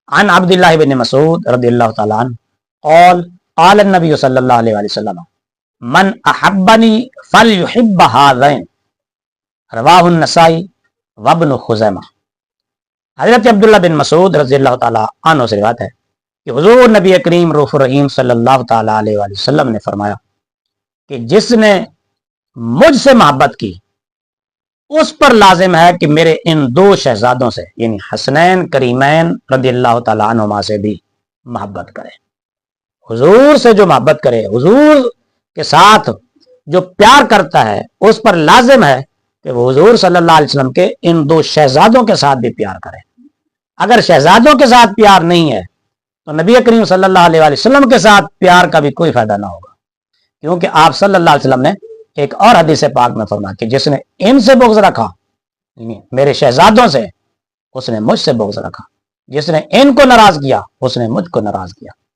عن عبد الله بن مسعود رضی اللہ تعالی عنہ قال قال النبي صلی اللہ علیہ وسلم من احبنی فلیحب هذین رواہ النسائی وابن خزیمہ۔ حضرت عبداللہ بن مسعود رضی اللہ تعالی عنہ سے روایت ہے کہ حضور نبی کریم رؤوف الرحیم صلی اللہ تعالی علیہ وآلہ وسلم نے فرمایا کہ جس نے مجھ سے محبت کی اس پر لازم ہے کہ میرے ان دو شہزادوں سے یعنی حسنین کریمین رضی اللہ تعالی عنہما سے بھی محبت کرے۔ حضور سے جو محبت کرے، حضور کے ساتھ جو پیار کرتا ہے، اس پر لازم ہے کہ وہ حضور صلی اللہ علیہ وسلم کے ان دو شہزادوں کے ساتھ بھی پیار کرے۔ اگر شہزادوں کے ساتھ پیار نہیں ہے تو نبی کریم صلی اللہ علیہ وسلم کے ساتھ پیار کا بھی کوئی فائدہ نہ ہوگا، کیونکہ آپ صلی اللہ علیہ وسلم نے ایک اور حدیث پاک میں فرمایا کہ جس نے ان سے بغض رکھا میرے شہزادوں سے، اس نے مجھ سے بغض رکھا، جس نے ان کو ناراض کیا اس نے مجھ کو ناراض کیا۔